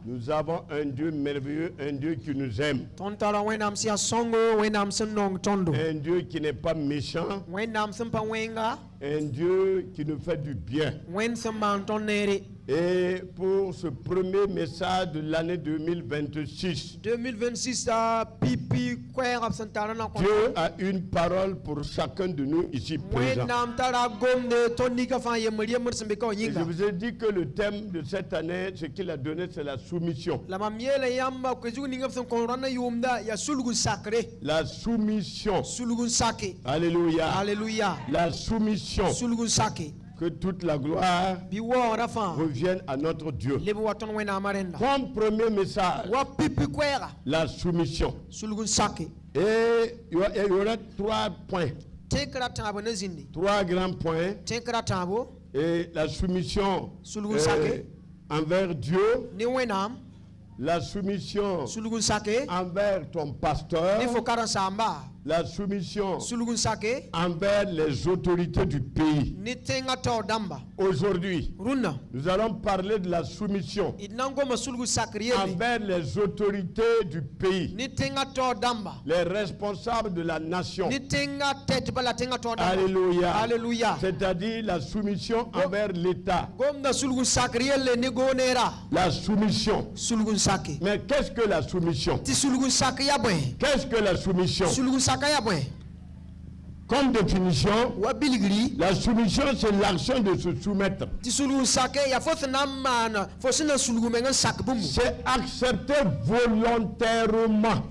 Nous avons un Dieu merveilleux, un Dieu qui nous aime. Un Dieu qui n'est pas méchant. Un Dieu qui nous fait du bien. Et pour ce premier message de l'année 2026, Dieu a une parole pour chacun de nous ici présents. Et je vous ai dit que le thème de cette année, ce qu'il a donné, c'est la soumission. La soumission. Alléluia. Alléluia. La soumission. Que toute la gloire revienne à notre Dieu. Comme premier message, la soumission. Et il y aura 3 points. 3 grands points. Et la soumission envers Dieu. La soumission envers ton pasteur. La soumission envers les autorités du pays. Aujourd'hui, nous allons parler de la soumission envers les autorités du pays, les responsables de la nation. Alléluia. Alléluia. C'est-à-dire la soumission envers l'État. La soumission. Mais qu'est-ce que la soumission? Qu'est-ce que la soumission? Comme définition, la soumission c'est l'action de se soumettre. C'est accepter volontairement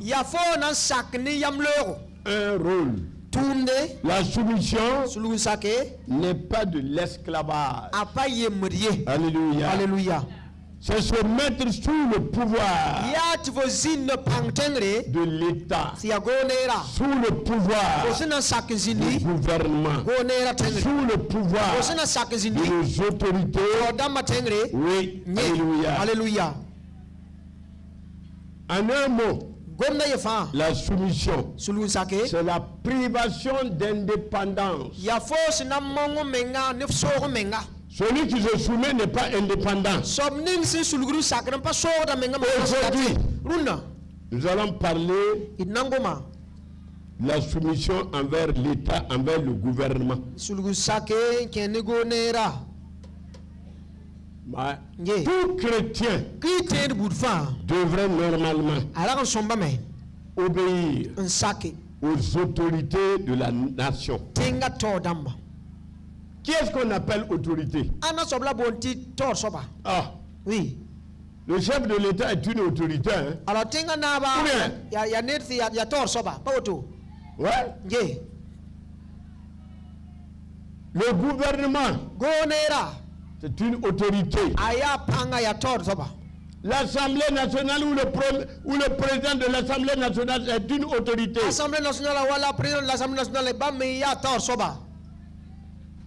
un rôle. La soumission n'est pas de l'esclavage. Alléluia. Alléluia. C'est se mettre sous le pouvoir de l'État, sous le pouvoir du gouvernement, sous le pouvoir des autorités. Oui, alléluia. Alléluia. En un mot, la soumission, c'est la privation d'indépendance. Celui qui se soumet n'est pas indépendant. Aujourd'hui, nous allons parler de la soumission envers l'État, envers le gouvernement. Tout chrétien devrait normalement obéir aux autorités de la nation. Qui est-ce qu'on appelle autorité? Ah. Oui. Le chef de l'État est une autorité. Hein? Ouais. Le gouvernement, c'est une autorité. L'Assemblée nationale ou le président de l'Assemblée nationale est une autorité.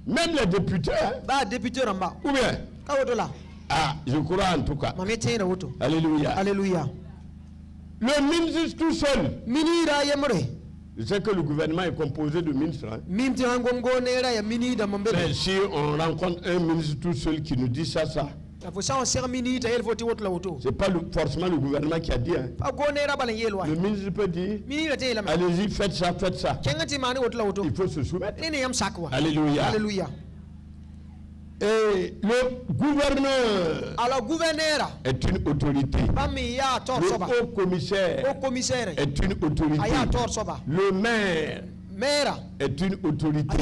Même les députés. Hein? Ou bien? Ah, je crois en tout cas. Alléluia. Alléluia. Le ministre tout seul. Je sais que le gouvernement est composé de ministres. Hein? Mais si on rencontre un ministre tout seul qui nous dit ça. C'est pas forcément le gouvernement qui a dit. Hein? Le ministre peut dire, allez-y, faites ça. Il faut se soumettre. Alléluia. Alléluia. Et le gouverneur est une autorité. Le haut commissaire est une autorité. Le maire est une autorité.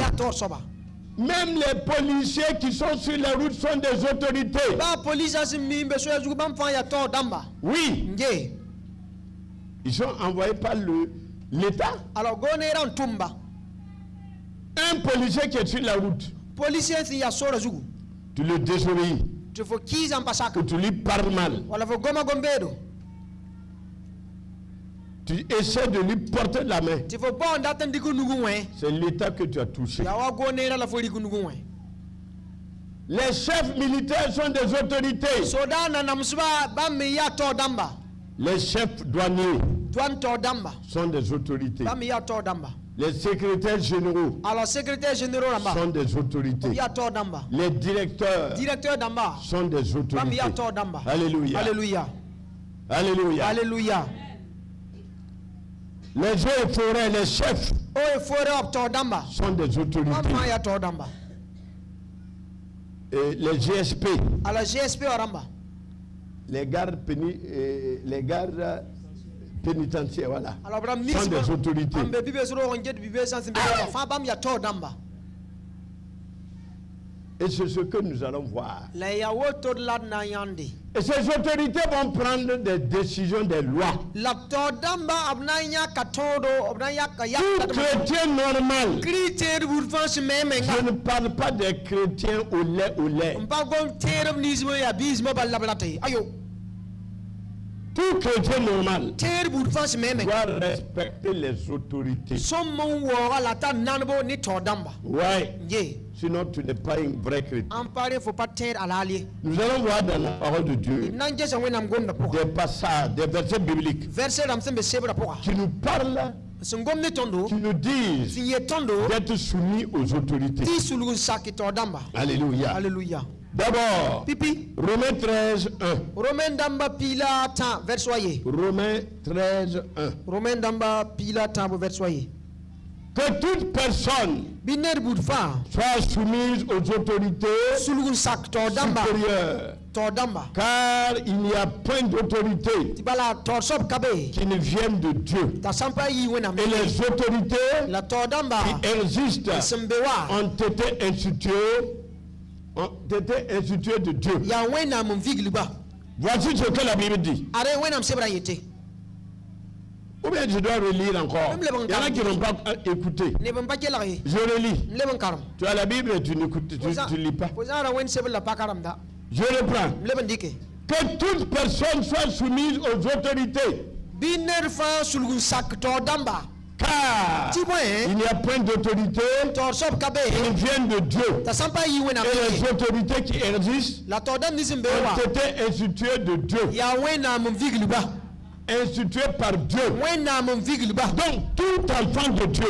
Même les policiers qui sont sur la route sont des autorités. Oui. Ils sont envoyés par l'État. Un policier qui est sur la route, tu le désobéis, que tu lui parles mal, tu essaies de lui porter la main, c'est l'État que tu as touché. Les chefs militaires sont des autorités. Les chefs douaniers sont des autorités. Les secrétaires généraux sont des autorités. Les directeurs sont des autorités. Alléluia. Alléluia. Alléluia. Alléluia. Les eaux et forêts, les chefs sont des autorités. Et les GSP, les gardes pénitentiaires, voilà, sont des autorités. Et c'est ce que nous allons voir. Et ces autorités vont prendre des décisions, des lois. Tout chrétien normal. Je ne parle pas des chrétiens au lait. Tout chrétien normal doit respecter les autorités. Oui. Sinon, tu n'es pas une vraie chrétienne. Nous allons voir dans la parole de Dieu des passages, des versets bibliques qui nous parlent, qui nous disent d'être soumis aux autorités. Alléluia. Alléluia. D'abord, Romains 13, 1. Romains 13, 1. Romains damba pila tambo versoyer. Que toute personne soit soumise aux autorités supérieures. Car il n'y a point d'autorité qui ne vienne de Dieu. Et les autorités qui existent ont été instituées de Dieu. Voici ce que la Bible dit. Ou bien je dois relire encore. Il y en a qui n'ont pas écouté. Je relis. Tu as la Bible et tu n'écoutes, tu ne lis pas. Je reprends. Que toute personne soit soumise aux autorités. Car il n'y a point d'autorité qui viennent de Dieu. Et les autorités qui existent ont été instituées de Dieu. Institué par Dieu. Donc tout enfant de Dieu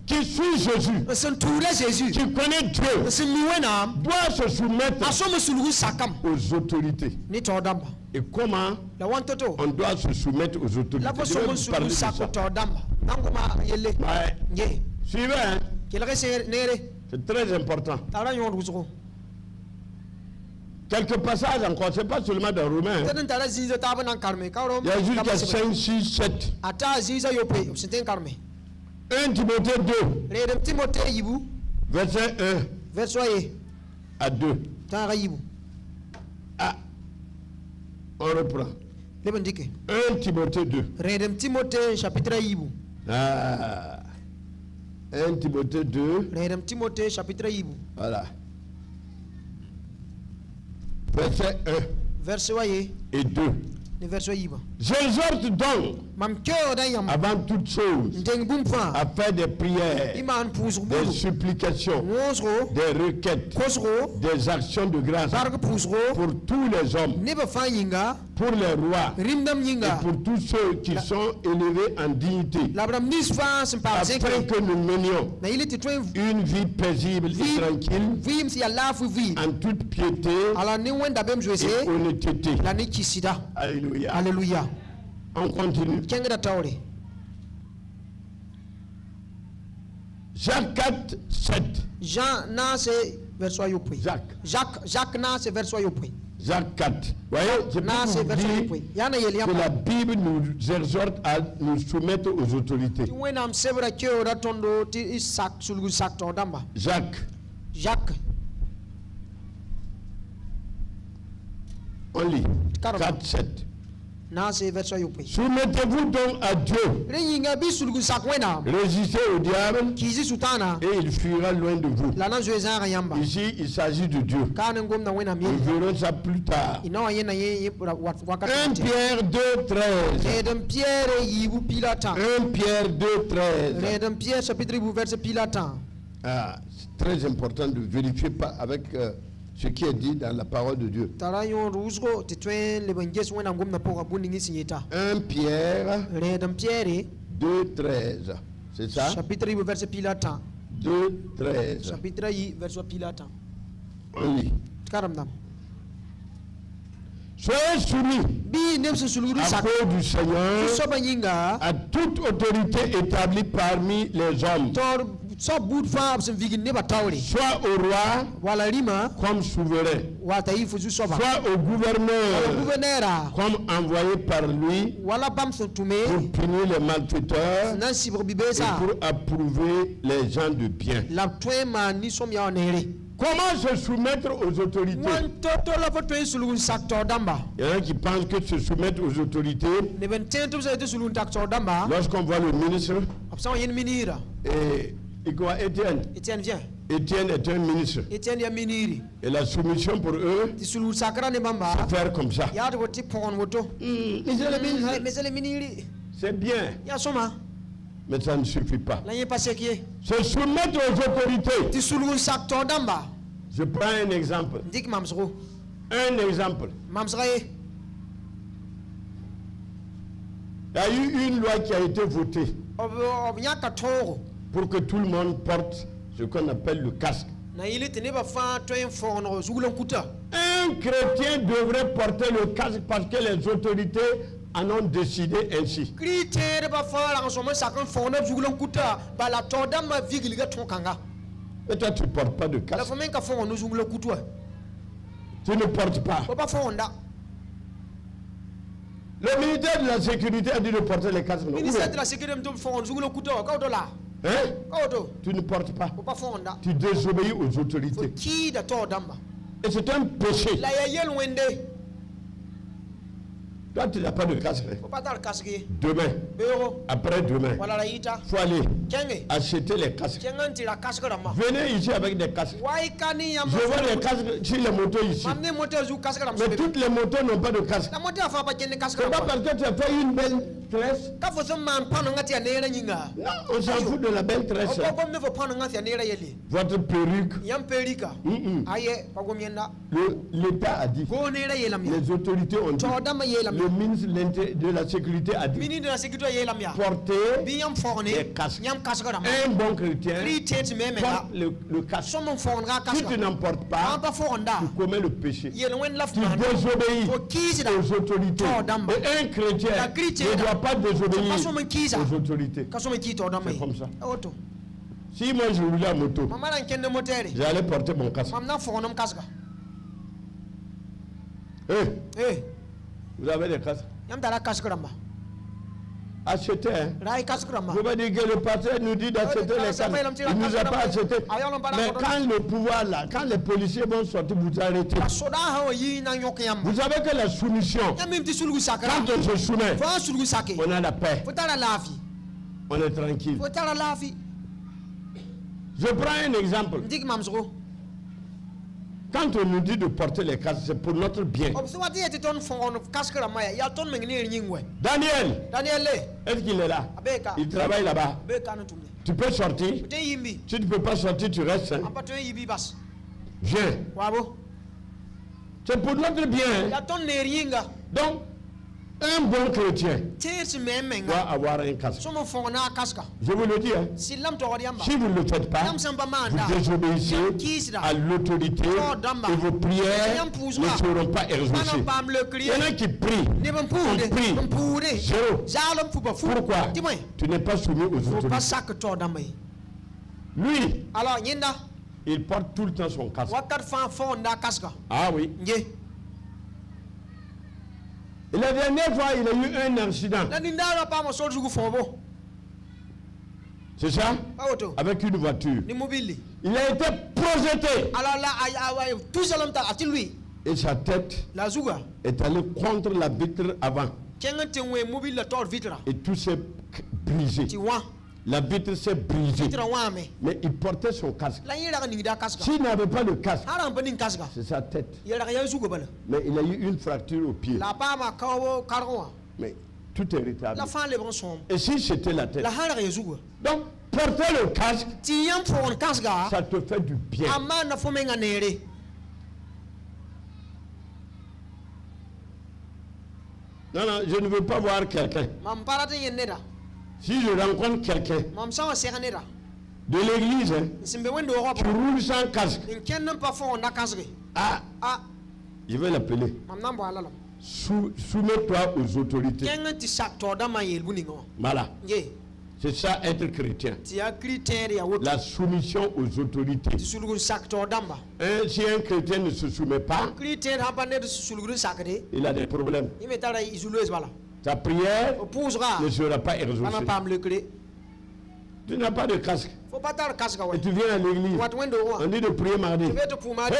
qui suit Jésus, qui connaît Dieu, doit se soumettre aux autorités. Et comment on doit se soumettre aux autorités? Je vais vous parler de ça. Suivez, hein? C'est très important. Quelques passages encore, ce n'est pas seulement dans Romains. Il y a jusqu'à 5, 6, 7. 1 Timothée 2, verset 1 à 2. Ah, on reprend. 1 Timothée 2. Ah, 1 Timothée 2. Voilà. Verset 1 et 2. J'exhorte donc, avant toute chose, à faire des prières, des supplications, des requêtes, des actions de grâce pour tous les hommes, pour les rois et pour tous ceux qui sont élevés en dignité, afin que nous menions une vie paisible et tranquille, en toute piété et honnêteté. Alléluia. Alléluia. On continue. Jacques 4, 7. Jacques na c'est verset yopui. Jacques 4. Voyez, je peux vous dire que la Bible nous exhorte à nous soumettre aux autorités. Jacques. On lit. 4, 7. Soumettez-vous donc à Dieu. Résistez au diable et il fuira loin de vous. Ici, il s'agit de Dieu. Nous verrons ça plus tard. 1 Pierre 2, 13. 1 Pierre 2, 13. Ah, c'est très important de vérifier pas avec ce qui est dit dans la parole de Dieu. 1 Pierre 2:13. C'est ça? Chapitre verset Pilatan. 2:13. Chapitre verset Pilatan. Oui. Karamdam. Soyez soumis à cause du Seigneur à toute autorité établie parmi les hommes, soit au roi comme souverain, soit au gouverneur comme envoyé par lui pour punir les malfaiteurs et pour approuver les gens de bien. Comment se soumettre aux autorités? Il y en a qui pensent que se soumettre aux autorités, lorsqu'on voit le ministre, et Étienne viens. Étienne est un ministre. Et la soumission pour eux, c'est faire comme ça. C'est bien. Mais ça ne suffit pas. Se soumettre aux autorités. Je prends un exemple. Un exemple. Il y a eu une loi qui a été votée pour que tout le monde porte ce qu'on appelle le casque. Un chrétien devrait porter le casque parce que les autorités en ont décidé ainsi. Et toi, tu ne portes pas de casque. Tu ne portes pas. Le ministère de la Sécurité a dit de porter les casques. Hein? Tu ne portes pas. Tu désobéis aux autorités. Et c'est un péché. Toi, tu n'as pas de casque. Demain, après-demain, il faut aller acheter les casques. Venez ici avec des casques. Je vois les casques sur les motos ici. Mais toutes les motos n'ont pas de casque. C'est pas parce que tu as fait une belle tresse. Non, on s'en fout de la belle tresse. Votre perruque. L'État a dit. Les autorités ont dit. Le ministre de la Sécurité a dit porter les casques. Un bon chrétien porte le casque. Si tu n'en portes pas, tu commets le péché. Tu désobéis aux autorités. Et un chrétien ne doit pas désobéir aux autorités. C'est comme ça. Si moi je roulais à moto, j'allais porter mon casque. Hey. Vous avez des casques? Achetez. Hein? Vous me dites que le pasteur nous dit d'acheter les casques. Il ne nous a pas acheté. Mais quand le pouvoir là, quand les policiers vont sortir, vous arrêtez. Vous savez que la soumission, quand on se soumet, on a la paix. On est tranquille. Je prends un exemple. Quand on nous dit de porter les casques, c'est pour notre bien. Daniel, est-ce qu'il est là? Il travaille là-bas. Tu peux sortir. Si tu ne peux pas sortir, tu restes. Hein? Viens. C'est pour notre bien. Donc, un bon chrétien doit avoir un casque. Je vous le dis, hein? Si vous ne le faites pas, vous désobéissez à l'autorité et vos prières ne seront pas exaucées. Il y en a qui prient, on prie, zéro. Pourquoi? Tu n'es pas soumis aux autorités. Lui, il porte tout le temps son casque. Ah oui. Et la dernière fois, il a eu un accident. C'est ça? Avec une voiture. Il a été projeté. Et sa tête est allée contre la vitre avant. Et tout s'est brisé. La vitre s'est brisée. Mais il portait son casque. S'il n'avait pas de casque, c'est sa tête. Mais il a eu une fracture au pied. Mais tout est rétabli. Et si c'était la tête? Donc, porter le casque, ça te fait du bien. Non, je ne veux pas voir quelqu'un Si je rencontre quelqu'un Mam sa seranera. de l'église Simbe wendo ro qui roule sans casque, ken nan pa fo na kasre. ah, je vais l'appeler. Mam nan bo alalam. Soumets-toi aux autorités. Ken ti sakto da ma yel buningo. Voilà. Ye. C'est ça être chrétien. Ti a critère ya woto. La soumission aux autorités. Ti sulgu sakto damba. Si un chrétien ne se soumet pas, Critère ha panet sulgu sakade. il a des problèmes. Il metara isuluez bala. Ta prière Pousera. ne sera pas exaucée. Ana pam le clé. Tu n'as pas de casque. Faut pas tar casque ouais. Et tu viens à l'église. What window On dit de prier mardi. Tu veux te pour mardi.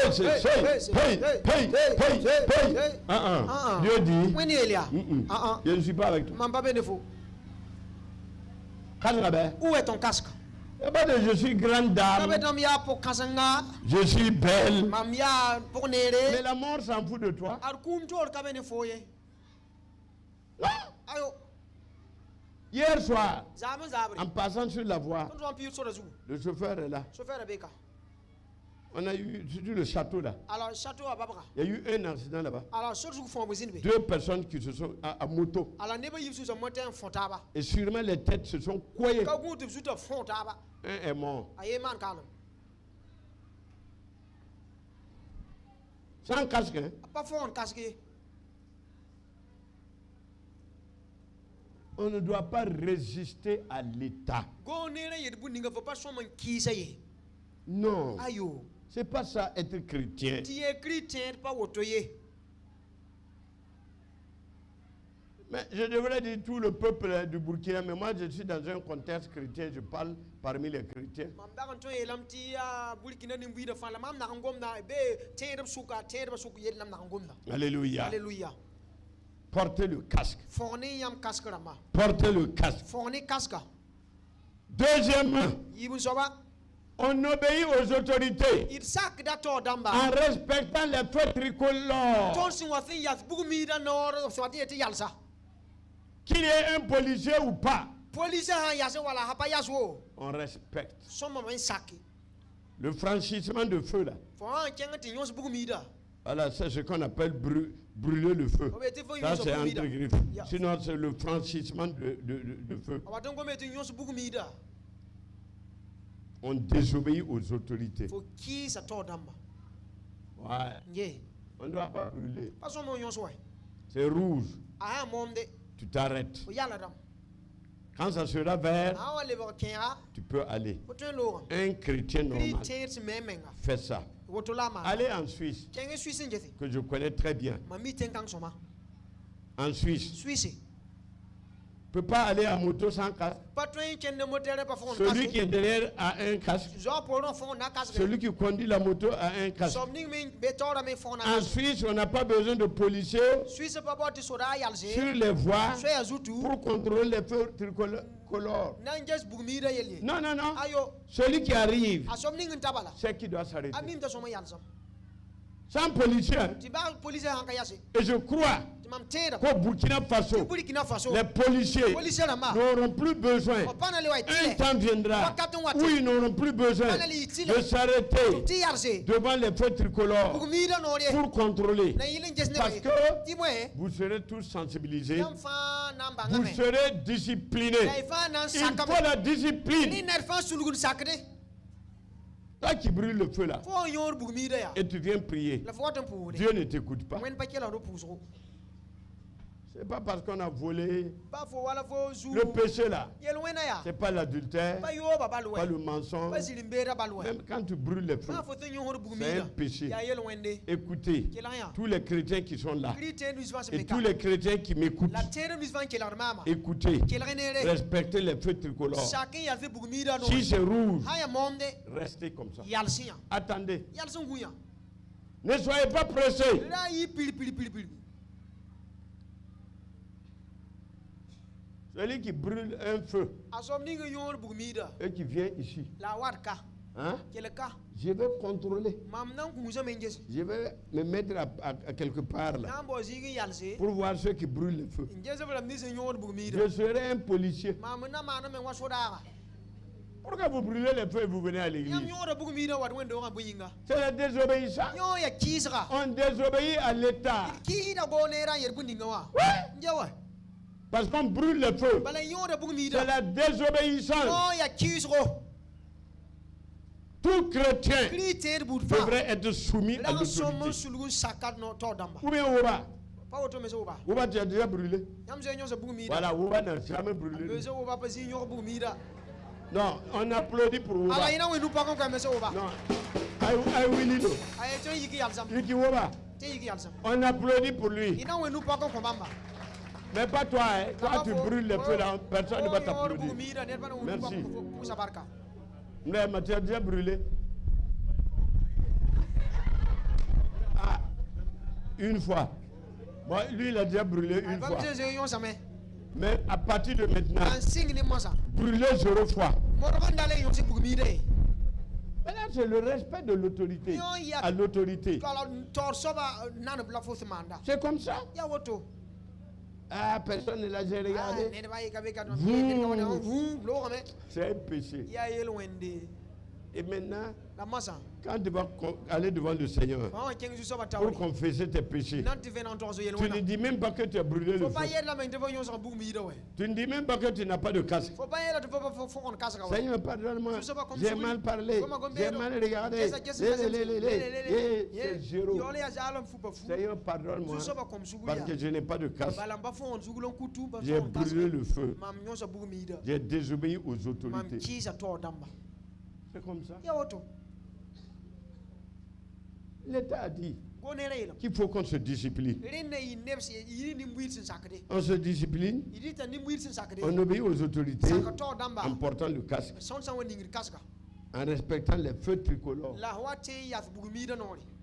Dieu dit, When Elia. je ne suis pas avec toi. Mam pas benefo. Où est ton casque? Je suis grande dame. Je suis belle. Mais la mort s'en fout de toi. Non. Hier soir, en passant sur la voie, le chauffeur est là. On a eu, sur le château là. Il y a eu un accident là-bas. 2 personnes qui se sont à moto. Et sûrement les têtes se sont coillées. Un est mort. Sans casque, hein? On ne doit pas résister à l'État. Non. C'est pas ça être chrétien. Mais je devrais dire tout le peuple du Burkina, mais moi je suis dans un contexte chrétien, je parle parmi les chrétiens. Alléluia. Alléluia. Portez le casque. Portez le casque. Deuxièmement, on obéit aux autorités en respectant les feux tricolores. Qu'il y ait un policier ou pas, on respecte. Le franchissement de feu là. Voilà, c'est ce qu'on appelle brûler le feu. Ça c'est entre griffes. Sinon c'est le franchissement de feu. On désobéit aux autorités. Ouais. On ne doit pas brûler. C'est rouge. Tu t'arrêtes. Quand ça sera vert, tu peux aller. Un chrétien normal fait ça. Allez en Suisse, que je connais très bien. En Suisse, ne peut pas aller à moto sans casque. Celui qui est derrière a un casque. Celui qui conduit la moto a un casque. En Suisse, on n'a pas besoin de policiers sur les voies pour contrôler les feux tricolores. Non, non, non. Celui qui arrive, c'est qui doit s'arrêter. Sans policier. Et je crois qu'au Burkina Faso, les policiers n'auront plus besoin. Un temps viendra où ils n'auront plus besoin de s'arrêter devant les feux tricolores pour contrôler. Parce que vous serez tous sensibilisés. Vous serez disciplinés. Il faut la discipline. Toi qui brûles le feu là, et tu viens prier, Dieu ne t'écoute pas. C'est pas parce qu'on a volé. Le péché là, c'est pas l'adultère, pas le mensonge. Même quand tu brûles le feu, c'est un péché. Écoutez, tous les chrétiens qui sont là, et tous les chrétiens qui m'écoutent, écoutez, respectez les feux tricolores. Si c'est rouge, restez comme ça. Attendez. Ne soyez pas pressés. Celui qui brûle un feu et qui vient ici, hein? Je vais contrôler. Je vais me mettre à quelque part là pour voir ceux qui brûlent le feu. Je serai un policier. Pourquoi vous brûlez les feux et vous venez à l'église? C'est la désobéissance. On désobéit à l'État. Ouais. Parce qu'on brûle le feu. C'est la désobéissance. Tout chrétien devrait être soumis à l'autorité. Ou bien Ouba. Ouba, tu as déjà brûlé. Voilà, Ouba n'a jamais brûlé. Non, on applaudit pour Ouba. Non, I will know. On applaudit pour lui. Mais pas toi, hein. Toi tu brûles le feu là, personne ne va t'applaudir. Merci. Mais tu as déjà brûlé. Ah, une fois. Bon, lui il a déjà brûlé une fois. Mais à partir de maintenant, brûler 0 fois. Maintenant, c'est le respect de l'autorité. À l'autorité. C'est comme ça. Ah, personne ne l'a regardé. C'est un péché. Et maintenant, quand tu vas aller devant le Seigneur pour confesser tes péchés, tu ne dis même pas que tu as brûlé le feu. Tu ne dis même pas que tu n'as pas de casque. Seigneur, pardonne-moi, j'ai mal parlé, j'ai mal regardé. C'est zéro. Seigneur, pardonne-moi parce que je n'ai pas de casque. J'ai brûlé le feu. J'ai désobéi aux autorités. C'est comme ça. L'État a dit qu'il faut qu'on se discipline. On se discipline, on obéit aux autorités en portant le casque, en respectant les feux tricolores.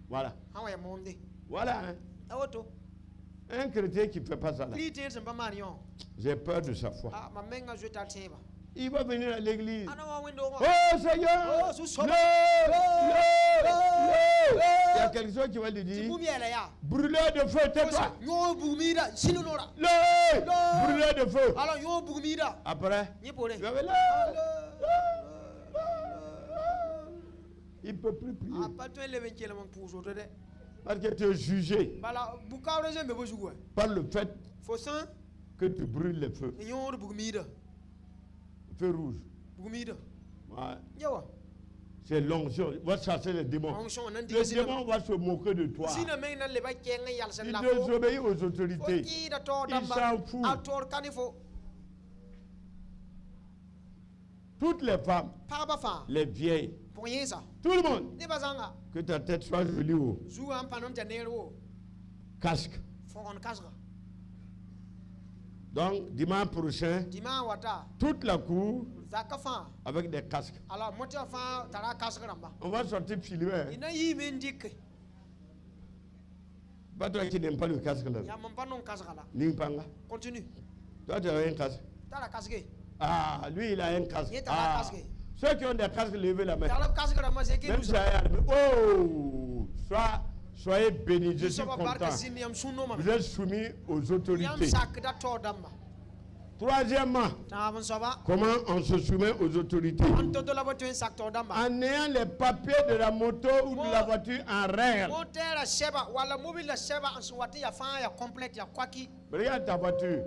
Voilà. Voilà. Hein. Un chrétien qui ne fait pas ça là, j'ai peur de sa foi. Il va venir à l'église. Oh Seigneur! Il y a quelque chose qui va lui dire. Brûleur de feu, tais-toi. Brûleur de feu. Après, il ne peut plus prier. Parce que tu es jugé par le fait que tu brûles le feu. Feu rouge. Ouais. C'est l'onction. Va chasser les démons. Les démons vont se moquer de toi. Il désobéit aux autorités. Il s'en fout. Toutes les femmes, les vieilles, tout le monde, que ta tête soit jolie au casque. Donc, dimanche prochain, toute la cour avec des casques. On va sortir filmer. Pas toi qui n'aimes pas le casque là. Nimpanga. Continue. Toi, tu as un casque. Ah, lui, il a un casque. Ah. Ceux qui ont des casques, levez la main. Même si oh, soyez bénis, je suis content. Vous êtes soumis aux autorités. Troisièmement, comment on se soumet aux autorités? En ayant les papiers de la moto ou de la voiture en règle. Regarde ta voiture.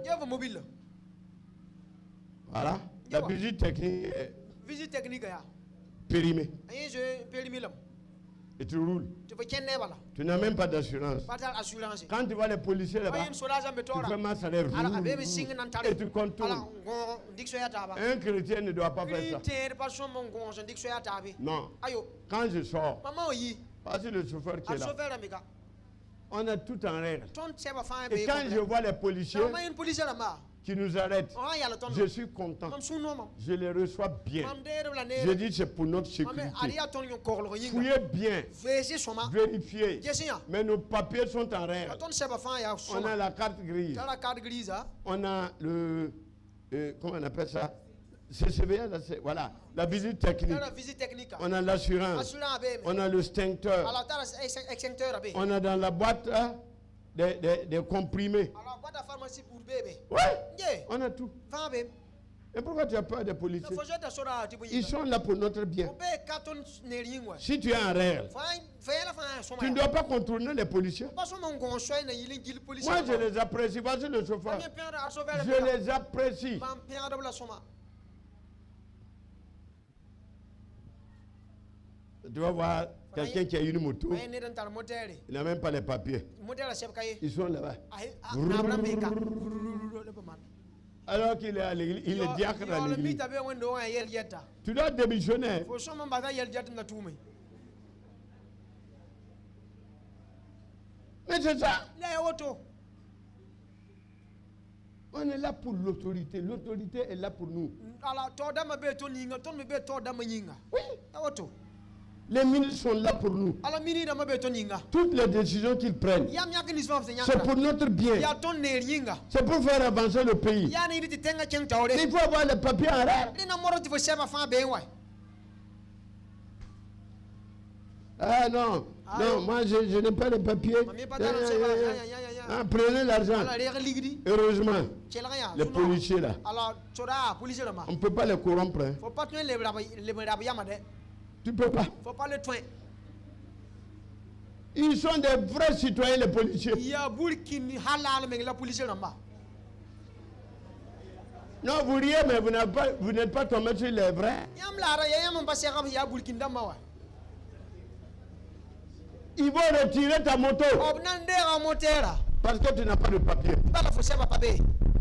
Voilà. La visite technique est périmée. Et tu roules. Tu n'as même pas d'assurance. Quand tu vois les policiers là-bas, tu fais mal, ça lève. Et tu contournes. Un chrétien ne doit pas faire ça. Non. Quand je sors, parce que le chauffeur qui est là, on a tout en règle. Et quand je vois les policiers qui nous arrêtent, je suis content. Je les reçois bien. Je dis c'est pour notre sécurité. Fouillez bien. Vérifiez. Mais nos papiers sont en règle. On a la carte grise. On a le... comment on appelle ça? CCVA, voilà. La visite technique. On a l'assurance. On a le stincteur. On a dans la boîte des comprimés. Oui, on a tout. Et pourquoi tu as peur des policiers? Ils sont là pour notre bien. Si tu es en règle, tu ne dois pas contourner les policiers. Moi, je les apprécie. Voici le chauffeur. Je les apprécie. Tu vas voir quelqu'un qui a une moto. Il n'a même pas les papiers. Ils sont là-bas. Alors qu'il est à l'église, il est diacre à l'église. Tu dois démissionner. Mais c'est ça. On est là pour l'autorité. L'autorité est là pour nous. Oui. Les ministres sont là pour nous. Toutes les décisions qu'ils prennent, c'est pour notre bien. C'est pour faire avancer le pays. Il faut avoir les papiers en règle. Ah non, non, moi je n'ai pas les papiers. Prenez l'argent. Heureusement, les policiers là, on ne peut pas les corrompre. Hein. Tu ne peux pas. Faut pas le toin. Ils sont des vrais citoyens, les policiers. Non, vous riez, mais vous n'êtes pas tombé sur les vrais. Ils vont retirer ta moto. Parce que tu n'as pas de papier.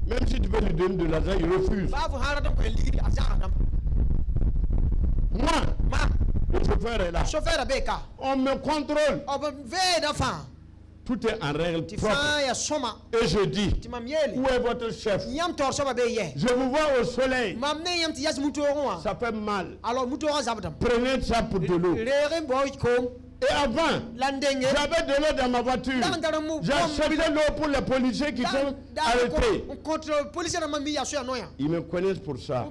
Même si tu veux lui donner de l'argent, il refuse. Moi, le chauffeur est là. On me contrôle. Tout est en règle propre. Et je dis, où est votre chef? Je vous vois au soleil. Ça fait mal. Prenez ça pour de l'eau. Et avant, j'avais de l'eau dans ma voiture. J'achetais l'eau pour les policiers qui sont arrêtés. Ils me connaissent pour ça.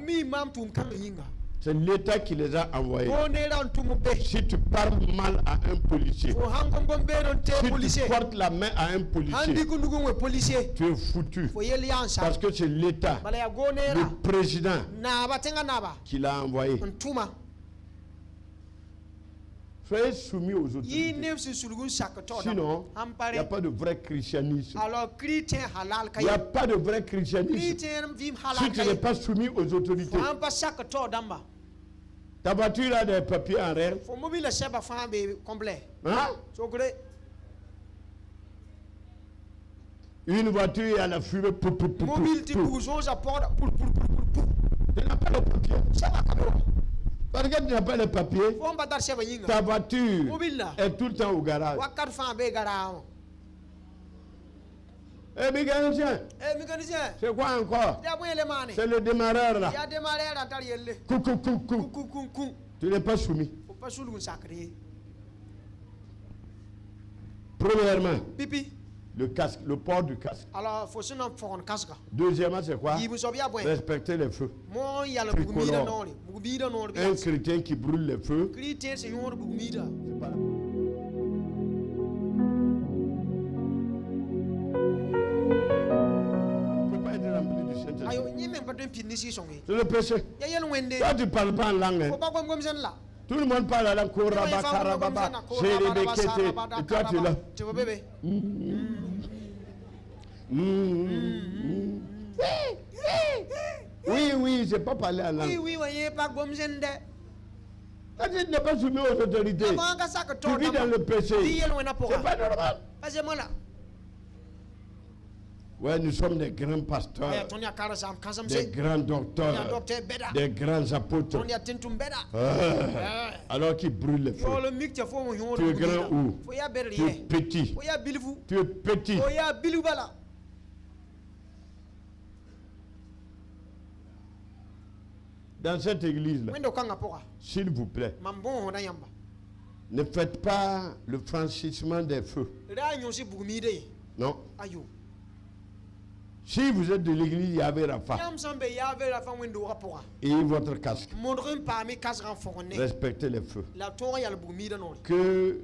C'est l'État qui les a envoyés. Si tu parles mal à un policier, si tu portes la main à un policier, tu es foutu. Parce que c'est l'État, le président, qui l'a envoyé. Soyez soumis aux autorités. Sinon, il n'y a pas de vrai christianisme. Il n'y a pas de vrai christianisme si tu n'es pas soumis aux autorités. Ta voiture a des papiers en règle. Hein? Une voiture a la fumée. Tu n'as pas le papier. Parce que tu n'as pas les papiers, ta voiture est tout le temps au garage. Eh mécanicien, c'est quoi encore? C'est le démarreur là. Coucou. Tu n'es pas soumis. Premièrement, le casque, le port du casque. Deuxièmement, c'est quoi? Respecter les feux. Tricolore. Un chrétien qui brûle les feux. C'est pas c'est le péché. Toi, tu ne parles pas en langue. Hein. Tout le monde parle à la langue. Et toi, tu es là. Oui, je n'ai pas parlé à la langue. Quand tu n'es pas soumis aux autorités, tu vis dans le péché. C'est pas normal. Ouais, nous sommes des grands pasteurs, des grands docteurs, des grands apôtres. Alors qu'ils brûlent les feux. Tu es grand où? Tu es petit. Tu es petit. Dans cette église-là, s'il vous plaît, ne faites pas le franchissement des feux. Non. Si vous êtes de l'église Yahvé Rapha et votre casque, respectez les feux. Que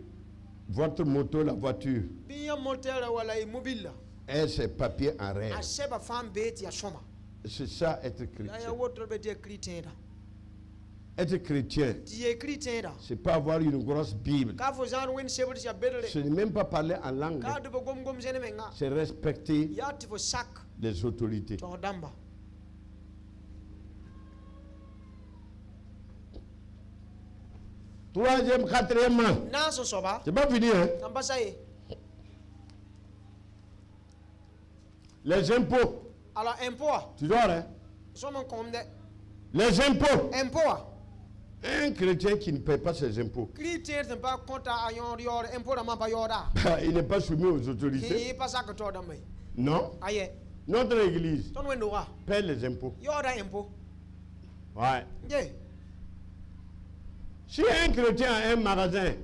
votre moto, la voiture, ait ses papiers en règle. C'est ça être chrétien. Être chrétien, c'est pas avoir une grosse Bible. Ce n'est même pas parler en langue. C'est respecter les autorités. Troisième, quatrièmement. C'est pas fini, hein? Les impôts. Alors, impôt. Tu dois, hein? Les impôts. Un chrétien qui ne paie pas ses impôts, il n'est pas soumis aux autorités. Non. Notre église paie les impôts. Ouais. Si un chrétien a un magasin,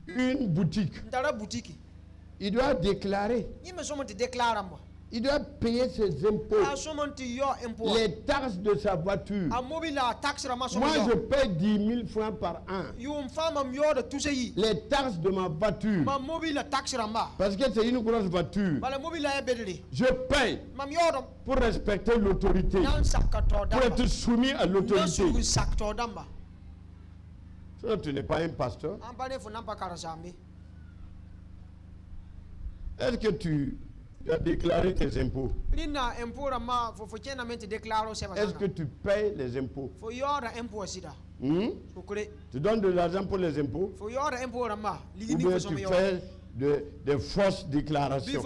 une boutique, il doit déclarer. Il doit payer ses impôts, les taxes de sa voiture. Moi, je paie 10 000 francs par an. Les taxes de ma voiture. Parce que c'est une grosse voiture. Je paye pour respecter l'autorité, pour être soumis à l'autorité. Sinon, tu n'es pas un pasteur. Est-ce que tu as déclaré tes impôts? Est-ce que tu payes les impôts? Tu donnes de l'argent pour les impôts? Ou bien tu fais des fausses déclarations?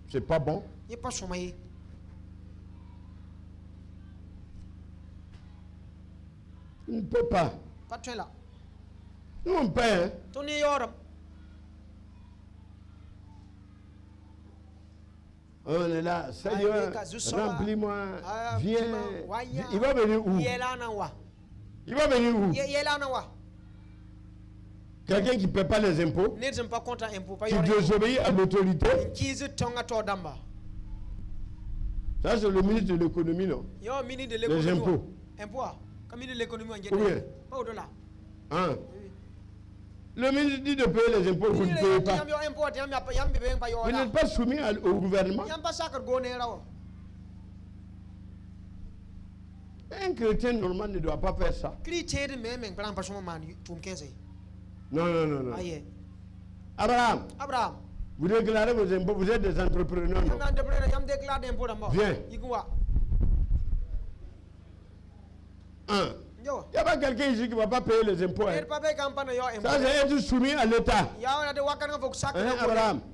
C'est pas bon. Tu ne peux pas. Nous on paye. On est là, Seigneur, remplis-moi, viens. Il va venir où? Il va venir où? Quelqu'un qui ne paie pas les impôts, qui désobéit à l'autorité. Ça, c'est le ministre de l'économie, non? Les impôts. Oui. Hein? Le ministre dit de payer les impôts, vous ne payez pas. Vous n'êtes pas soumis au gouvernement. Un chrétien normal ne doit pas faire ça. Non. Abraham, vous déclarez vos impôts, vous êtes des entrepreneurs. Non? Viens. Un. Il n'y a pas quelqu'un ici qui ne va pas payer les impôts. Hein? Ça, c'est être soumis à l'État.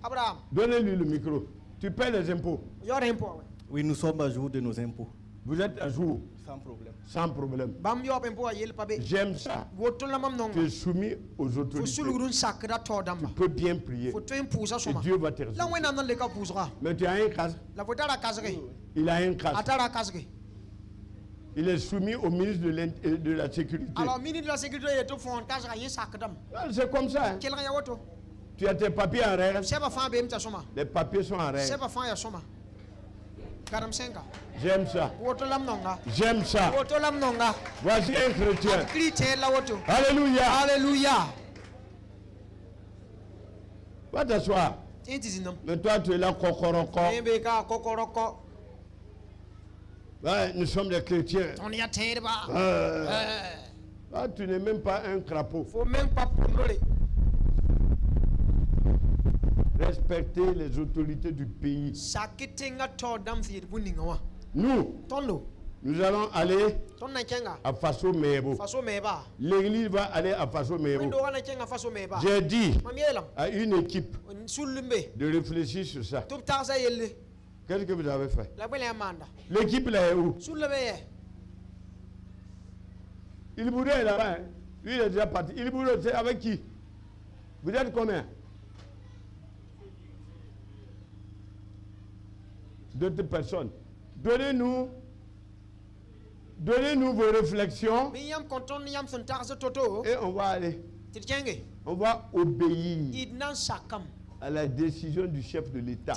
Abraham, donnez-lui le micro. Tu payes les impôts. Oui, nous sommes à jour de nos impôts. Vous êtes à jour. Sans problème. Sans problème. J'aime ça. Tu es soumis aux autorités. Tu peux bien prier. Et Dieu va te résoudre. Mais tu as un casque. Il a un casque. Il est soumis au ministre de la Sécurité. Alors, ministre de la Sécurité, c'est comme ça. Hein? Tu as tes papiers en règle. Les papiers sont en règle. J'aime ça. J'aime ça. Voici un chrétien. Alléluia. Alléluia. Va t'asseoir. Mais toi, tu es là, kokoroko. Ouais, nous sommes des chrétiens. Tu n'es même pas un crapaud. Respecter les autorités du pays. Nous allons aller à Faso Mebo. L'église va aller à Faso Mebo. J'ai dit à une équipe de réfléchir sur ça. Qu'est-ce que vous avez fait? L'équipe là est où? Il Boudé est là-bas. Lui, il est déjà parti. Il Boudé, c'est avec qui? Vous êtes combien? D'autres personnes. Donnez-nous vos réflexions. Et on va aller. On va obéir à la décision du chef de l'État.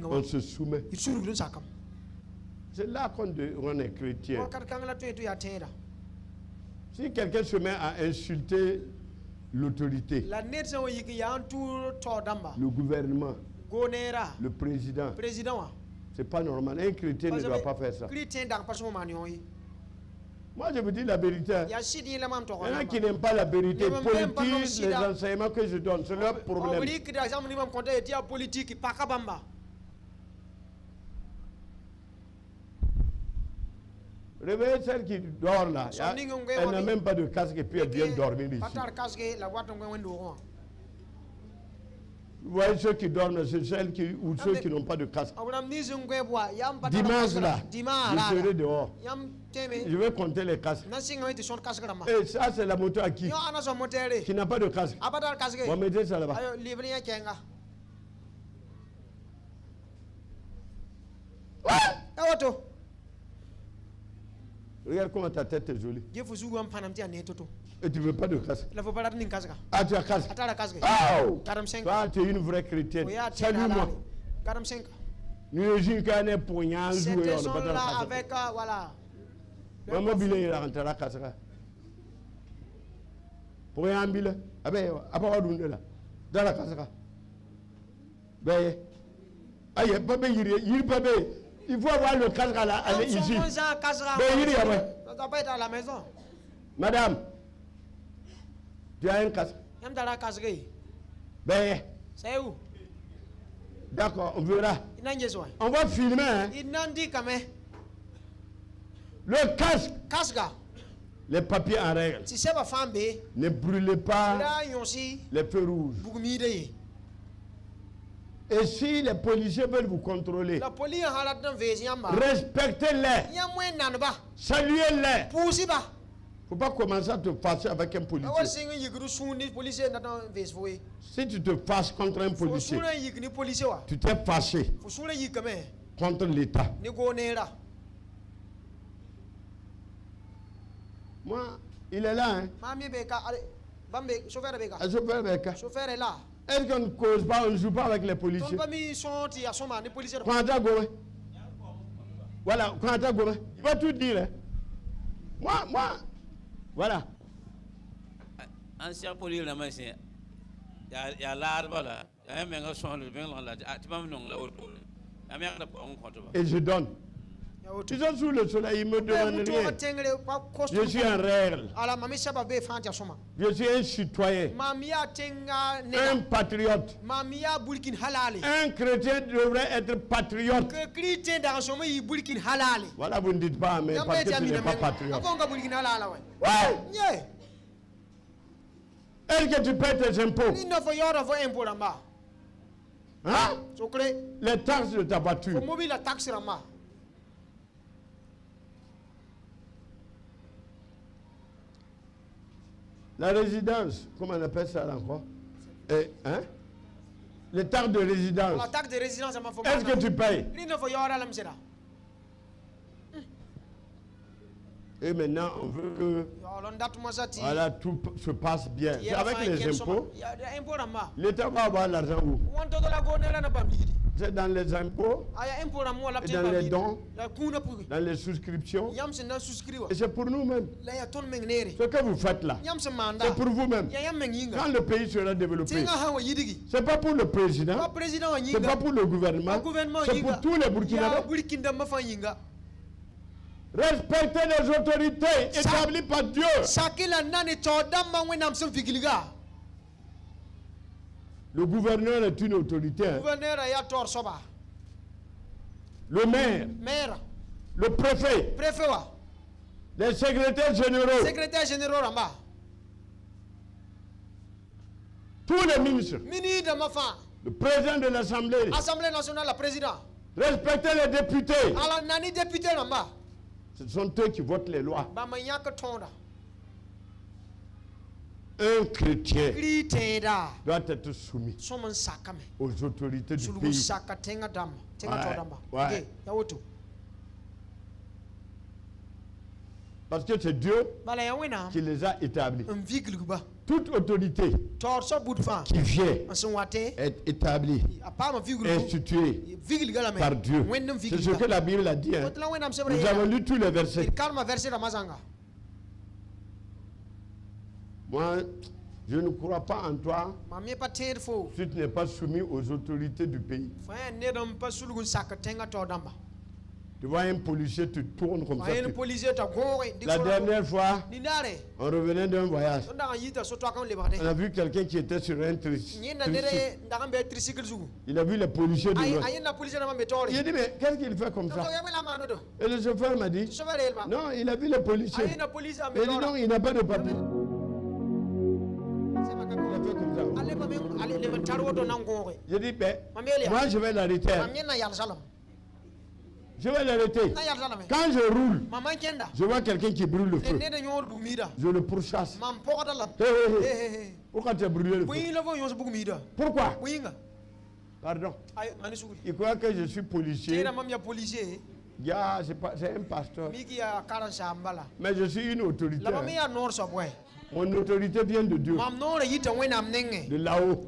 On se soumet. C'est là qu'on est chrétien. Si quelqu'un se met à insulter l'autorité, le gouvernement, Le président. C'est pas normal. Un chrétien ne doit pas faire ça. Moi, je vous dis la vérité. Il y en a qui n'aiment pas la vérité politique, les enseignements que je donne. C'est leur problème. Réveillez celle qui dort là. Elle n'a même pas de casque et puis elle vient dormir ici. Vous voyez ceux qui dorment, c'est celles qui, ou ceux qui n'ont pas de casque. Dimanche là, je serai dehors. Je vais compter les casques. Et ça, c'est la moto à qui? Qui n'a pas de casque. On va mettre ça là-bas. Ouais. Regarde comment ta tête est jolie. Et tu ne veux pas de casque. Ah, tu as casque. Oh! Toi, tu es une vraie chrétienne. Salue-moi. Nous sommes un poignard. C'était son là avec, voilà. Maman Bilé, il a rentré la casque. Poignard Bilé. Ah ben, à part où là? Dans la casque. Ben, aïe, pas bien, il pas bien. Il faut avoir le casque là, ici. Ben, il y a ouais. Ça doit pas être à la maison. Madame. Tu as un casque? Ben. C'est où? D'accord, on verra. On va filmer. Hein? Le casque. Les papiers en règle. Ne brûlez pas les feux rouges. Et si les policiers veulent vous contrôler, respectez-les. Saluez-les. Il ne faut pas commencer à te fâcher avec un policier. Si tu te fâches contre un policier, tu t'es fâché contre l'État. Moi, il est là. Hein? Le chauffeur est là. Est-ce qu'on ne cause pas, on ne joue pas avec les policiers? Voilà, il va tout dire. Hein? Moi. Voilà. Ancien police la machine. Il y a l'arbre là. Il y a un mec qui et je donne. Ils sont sous le soleil, ils me demandent rien. Je suis un règle. Je suis un citoyen. Un patriote. Un chrétien devrait être patriote. Voilà, vous ne dites pas, mais parce que tu n'es pas patriote. Ouais. Est-ce que tu paies tes impôts? Hein? Les taxes de ta voiture. La résidence, comment on appelle ça là encore? Hein? Les taxes de résidence. Est-ce que tu payes? Et maintenant, on veut que voilà, tout se passe bien. C'est avec les impôts. L'État va avoir l'argent où? C'est dans les impôts, et dans les dons, dans les souscriptions. Et c'est pour nous-mêmes. Ce que vous faites là, c'est pour vous-même. Quand le pays sera développé, ce n'est pas pour le président, ce n'est pas pour le gouvernement, c'est pour tous les Burkinabés. Respectez les autorités établies par Dieu. Le gouverneur est une autorité. Hein. Le maire. Le préfet. Les secrétaires généraux. Tous les ministres. Le président de l'Assemblée. Assemblée nationale, le président. Respectez les députés. Ce sont eux qui votent les lois. Un chrétien doit être soumis aux autorités du pays. Ouais. Parce que c'est Dieu qui les a établis. Toute autorité qui vient est établie, instituée par Dieu. C'est ce que la Bible a dit. Hein. Nous avons lu tous les versets. Moi, Je ne crois pas en toi si tu n'es pas soumis aux autorités du pays. Tu vois, un policier te tourne comme ça. La dernière fois, on revenait d'un voyage. On a vu quelqu'un qui était sur un tricycle. Il a vu les policiers de loin. Il a dit, mais qu'est-ce qu'il fait comme ça? Et le chauffeur m'a dit, non, il a vu les policiers. Il a dit, non, il n'a pas de papier. Il a fait comme ça. J'ai dit, ben, moi je vais l'arrêter. Je vais l'arrêter. Quand je roule, je vois quelqu'un qui brûle le feu. Je le pourchasse. Pourquoi tu as brûlé le feu? Pourquoi? Pardon. Il croit que je suis policier. C'est un pasteur. Mais je suis une autorité. Mon autorité vient de Dieu. De là-haut.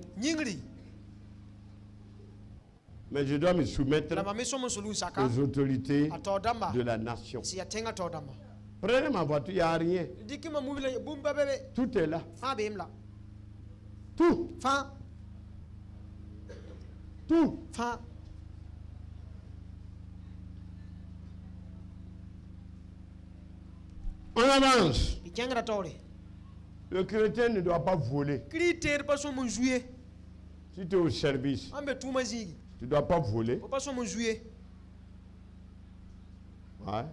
Mais je dois me soumettre aux autorités de la nation. Prenez ma voiture, il n'y a rien. Tout est là. Tout. Tout. On avance. Le chrétien ne doit pas voler. Si tu es au service, tu ne dois pas voler. Ouais.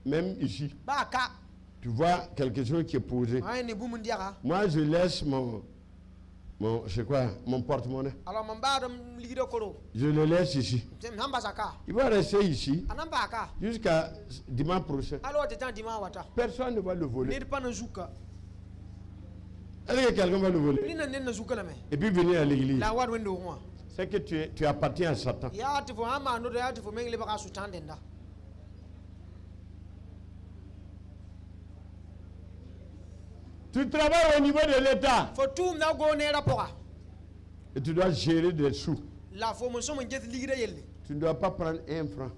Même ici. Tu vois quelque chose qui est posé. Moi, je laisse mon porte-monnaie. Je le laisse ici. Il va rester ici jusqu'à dimanche prochain. Personne ne va le voler. Est-ce que quelqu'un va le voler? Et puis venir à l'église. C'est que tu appartiens à Satan. Tu travailles au niveau de l'État. Et tu dois gérer des sous. Tu ne dois pas prendre un franc.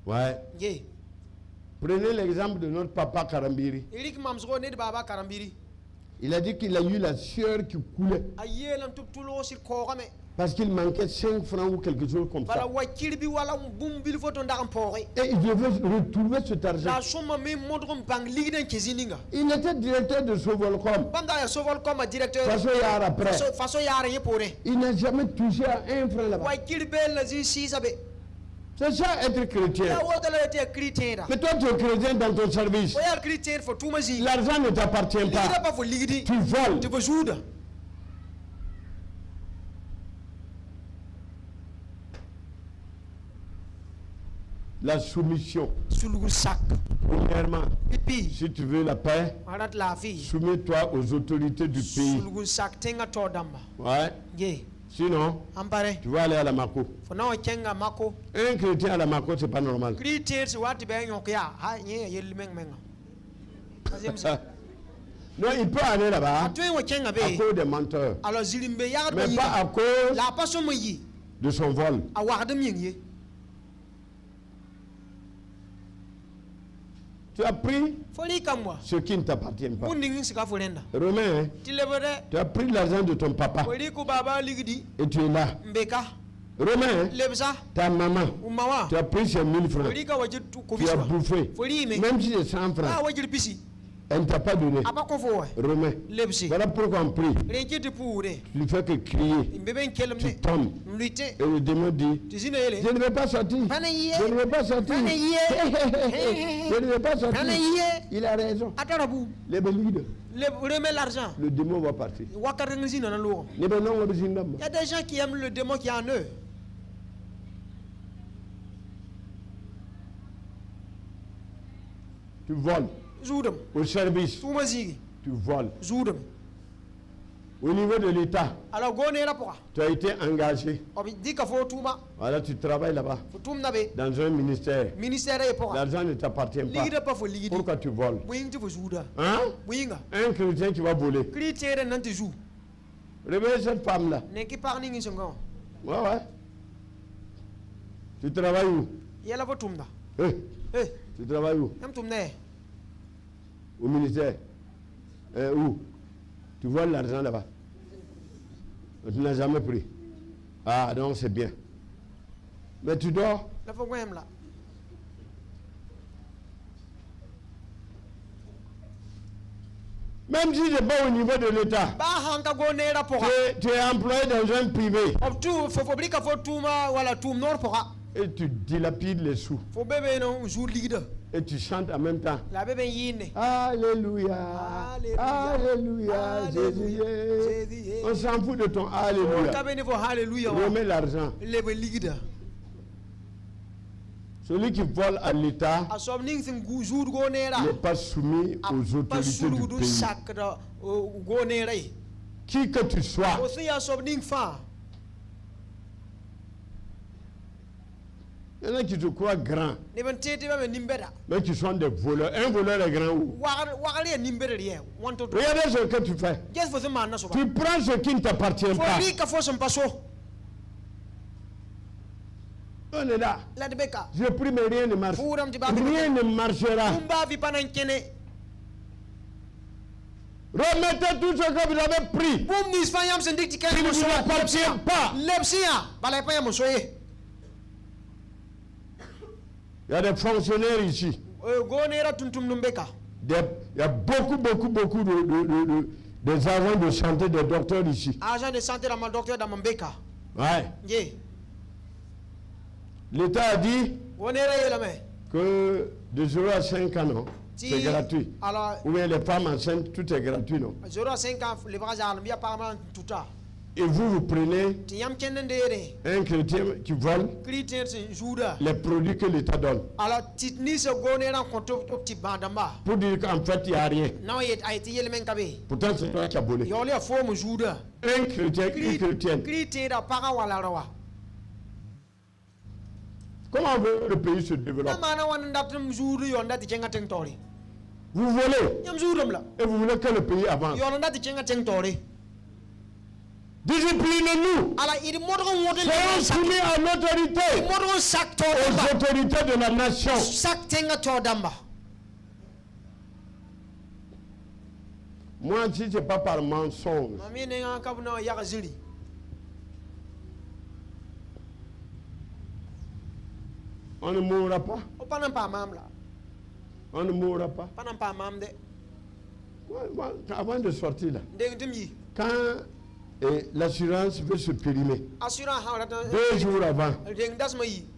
Ouais. Prenez l'exemple de notre papa Karambiri. Il a dit qu'il a eu la sueur qui coulait. Parce qu'il manquait 5 francs ou quelque chose comme ça. Et il devait retrouver cet argent. Il était directeur de Sovolcom. Il n'a jamais touché à 1 franc là-bas. C'est ça être chrétien. Mais toi tu es chrétien dans ton service. L'argent ne t'appartient pas. Tu voles. La soumission. Premièrement, si tu veux la paix, soumets-toi aux autorités du pays. Ouais. Sinon, tu vas aller à la Mako. Un chrétien à la Mako, c'est pas normal. Non, il peut aller là-bas à cause des menteurs. Mais pas à cause de son vol. Tu as pris ce qui ne t'appartient pas. Romain, hein? Tu as pris l'argent de ton papa et tu es là. Romain, hein? Ta maman, tu as pris ses 1000 francs. Tu as bouffé. Même si c'est 100 francs. Elle ne t'a pas donné. Romain, voilà pourquoi on prie. Tu ne fais que crier. Tu tombes. Et le démon dit, je ne vais pas sortir. Je ne vais pas sortir. Je ne vais pas sortir. Il a raison. Le démon va partir. Il y a des gens qui aiment le démon qui est en eux. Tu voles. Au service, tu voles. Au niveau de l'État, tu as été engagé. Voilà, tu travailles là-bas. Dans un ministère. L'argent ne t'appartient pas. Pourquoi tu voles? Hein? Un chrétien qui va voler. Réveille cette femme-là. Ouais, ouais. Tu travailles où? Tu travailles où? Au ministère. Où? Tu vois l'argent là-bas? Tu n'as jamais pris. Ah, donc c'est bien. Mais tu dors? Même si ce n'est pas au niveau de l'État, tu es employé dans un privé et tu dilapides les sous et tu chantes en même temps. Alléluia, Alléluia, Jésus. On s'en fout de ton Alléluia. Remets l'argent. Celui qui vole à l'État n'est pas soumis aux autorités du pays. Qui que tu sois, il y en a qui te croient grand, mais qui sont des voleurs. Un voleur est grand où? Regardez ce que tu fais. Tu prends ce qui ne t'appartient pas. On est là. Je prie, mais rien ne marche. Rien ne marchera. Remettez tout ce que vous avez pris. Qui ne vous appartient pas. Il y a des fonctionnaires ici. Il y a beaucoup des agents de santé, des docteurs ici. Agents de santé dans mon docteur dans mon béka. Ouais. L'État a dit que de 0 à 5 ans, non, c'est gratuit. Ou bien les femmes enceintes, tout est gratuit, non? 0 à 5 ans, les bras armés, apparemment tout ça. Et vous prenez un chrétien qui vole les produits que l'État donne. Pour dire qu'en fait, il n'y a rien. Pourtant, c'est toi qui as volé. Un chrétien, une chrétienne. Comment veut le pays se développer? Vous volez et vous voulez que le pays avance. Disciplinez-nous. Soyons soumis à l'autorité, aux autorités de la nation. Moi, si ce n'est pas par mensonge, on ne mourra pas. On ne mourra pas. Avant de sortir là, quand l'assurance veut se périmer, 2 jours avant,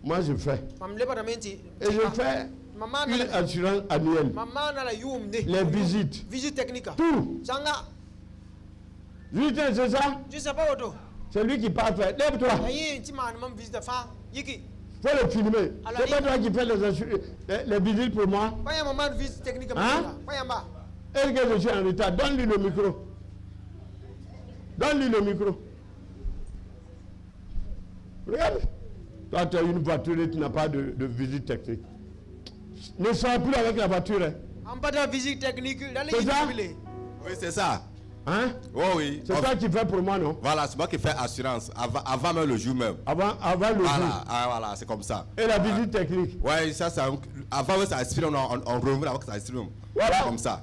moi je fais. Et je fais une assurance annuelle. Les visites. Tout. Juste, c'est ça? C'est lui qui part faire. Lève-toi. Faut le filmer. C'est pas toi qui fais les visites pour moi. Hein? Est-ce que je suis en retard? Donne-lui le micro. Donne-lui le micro. Regarde. Toi, tu as une voiture et tu n'as pas de visite technique. Ne sors plus avec la voiture. C'est ça? Oui, c'est ça. Hein? Oh oui. C'est toi qui fais pour moi, non? Voilà, c'est moi qui fais assurance. Avant même le jour même. Avant le jour. Voilà, c'est comme ça. Et la visite technique? Oui, ça, avant ça expire, on revient avec ça expire. Voilà. Comme ça.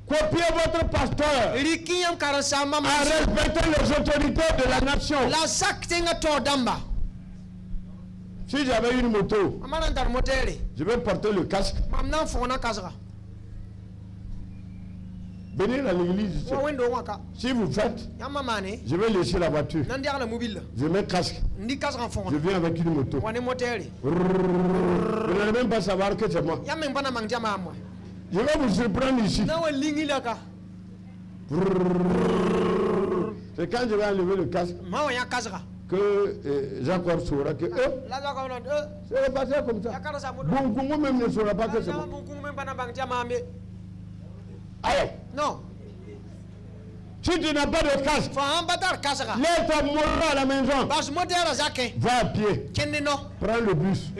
Copiez votre pasteur en respectant les autorités de la nation. Si j'avais une moto, je vais porter le casque. Venez à l'église ici. Si vous faites, je vais laisser la voiture. Je mets casque. Je viens avec une moto. Vous n'allez même pas savoir que c'est moi. Je vais vous surprendre ici. C'est quand je vais enlever le casque que Jacques saura que c'est passé comme ça. Bon, Congo même ne saura pas que c'est moi. Allez. Non. Si tu n'as pas de casque, laisse ta moto à la maison. Va à pied. Prends le bus.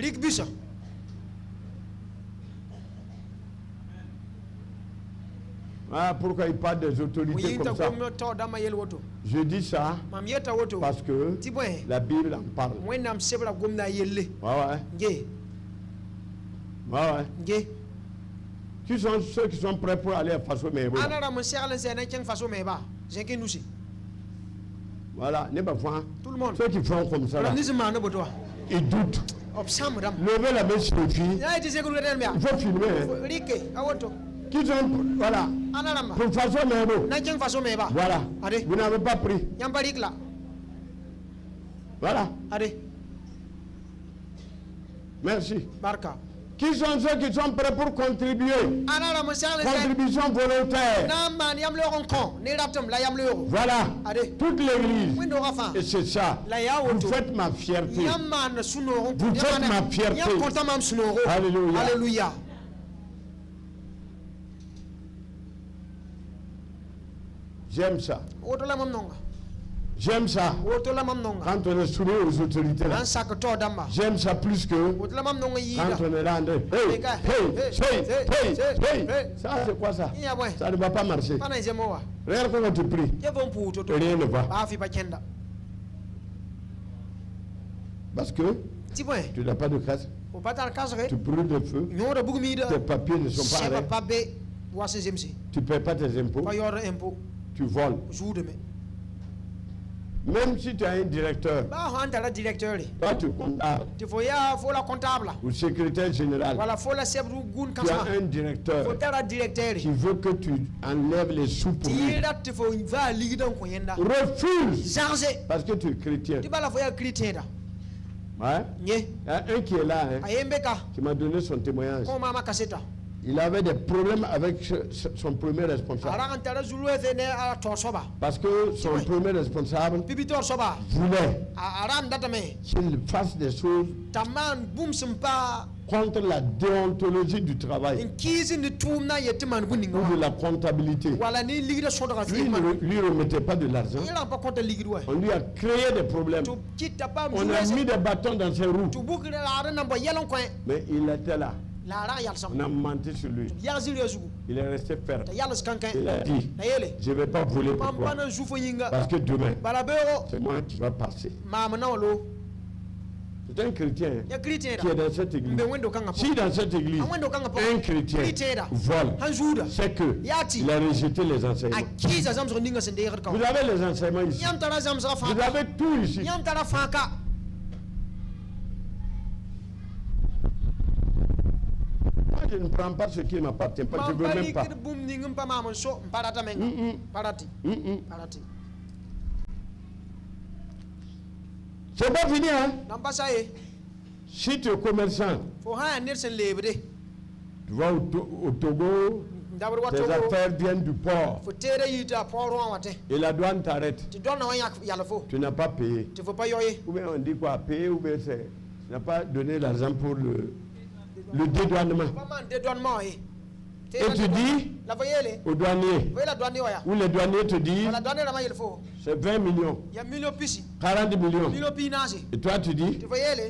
Ah, pourquoi il parle des autorités comme ça? Je dis ça parce que la Bible en parle. Ouais. Qui sont ceux qui sont prêts pour aller à Faso Mebo? Anara mon serle zene ken faso meba. Jenki nusi. Voilà, n'est pas point. Tout le monde. Ceux qui font comme ça, là, ils doutent. Levez la main sur les filles. Il faut filmer. Qui sont, voilà. Pour Faso Mebo. Voilà. Vous n'avez pas pris. Voilà. Merci. Barka. Qui sont ceux qui sont prêts pour contribuer? Contribution volontaire. Voilà. Toute l'église. Et c'est ça. Vous faites ma fierté. Vous faites ma fierté. Alléluia. Alléluia. J'aime ça. J'aime ça. Quand on est soumis aux autorités là. J'aime ça plus que quand on est là. Hey. Ça c'est quoi ça? Ça ne va pas marcher. Regarde comment tu pries. Rien ne va. Parce que tu n'as pas de casse. Tu brûles de feu. Tes papiers ne sont pas arrêtés. Tu ne paies pas tes impôts. Tu voles. Même si tu as un directeur, toi tu comptable, ou secrétaire général, tu as un directeur qui veut que tu enlèves les sous pour lui. Refuse parce que tu es chrétien. Ouais. Il y a un qui est là, qui m'a donné son témoignage. Il avait des problèmes avec son premier responsable. Parce que son premier responsable voulait qu'il fasse des choses contre la déontologie du travail ou de la comptabilité. Lui, il ne lui remettait pas de l'argent. On lui a créé des problèmes. On a mis des bâtons dans ses roues. Mais il était là. On a menti sur lui. Il est resté ferme. Il a dit, je ne vais pas voler. Pourquoi? Parce que demain, c'est moi qui va passer. C'est un chrétien qui est dans cette église. Si dans cette église, un chrétien vole, c'est que il a rejeté les enseignements. Vous avez les enseignements ici. Vous avez tout ici. Je ne prends pas ce qui ne m'appartient pas, je ne veux même pas. C'est pas fini, hein? Si tu es commerçant, tu vas au Togo, tes affaires viennent du port et la douane t'arrête. Tu n'as pas payé. Ou bien on dit quoi? Payer ou bien c'est. Tu n'as pas donné l'argent pour le dédouanement. Et tu dis au douanier, ou les douaniers te disent, c'est 20 millions, 40 millions. Et toi tu dis,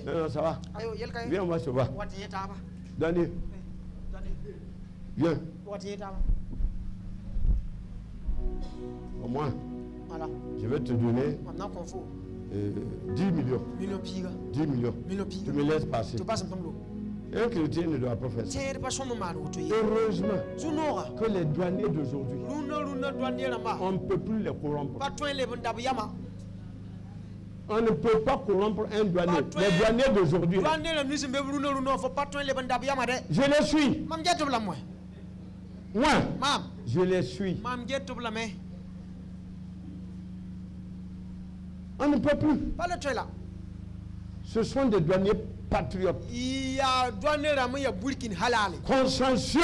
non, ça va. Viens, on va se voir. Douanier, viens. Au moins, je vais te donner 10 millions. 10 millions. Tu me laisses passer. Un chrétien ne doit pas faire ça. Heureusement que les douaniers d'aujourd'hui, on ne peut plus les corrompre. On ne peut pas corrompre un douanier. Les douaniers d'aujourd'hui, je les suis. Moi, je les suis. On ne peut plus. Ce sont des douaniers patriotes. Consciencieux.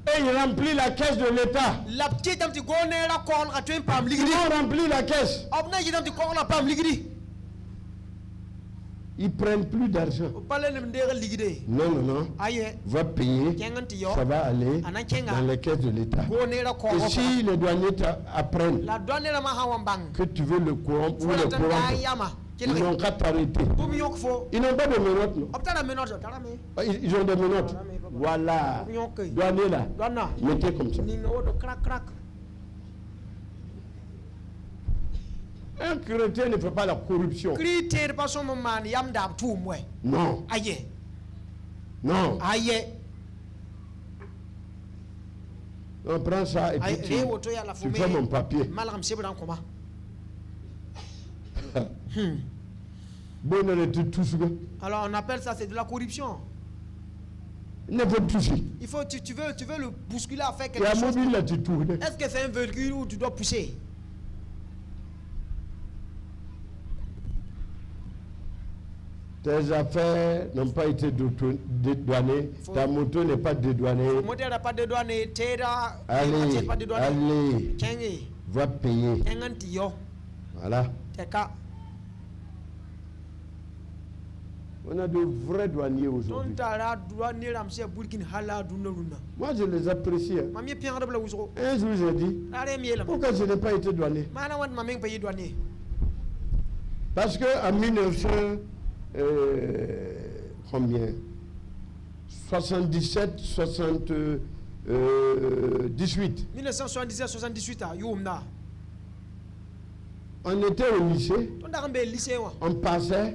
Et ils remplissent la caisse de l'État. Ils ont rempli la caisse. Ils prennent plus d'argent. Non. Va payer. Ça va aller dans les caisses de l'État. Et si les douaniers apprennent que tu veux le corrompre ou le corrompre, ils n'ont qu'à t'arrêter. Ils n'ont pas de menottes, non? Ils ont des menottes. Voilà. Douanier là. Mettez comme ça. Un chrétien ne fait pas la corruption. Non. Non. On prend ça et puis tu fais mon papier. Alors on appelle ça, c'est de la corruption. Il ne veut toucher. Il faut, tu veux le bousculer à faire quelque chose. Est-ce que c'est un véhicule où tu dois pousser? Tes affaires n'ont pas été dédouanées. Ta moto n'est pas dédouanée. Ta moto n'est pas dédouanée. Allez, va payer. Voilà. On a de vrais douaniers aujourd'hui. Moi, je les apprécie. Un jour, j'ai dit, pourquoi je n'ai pas été douanier? Parce qu'en 1977, 78. 1977, on était au lycée. On passait.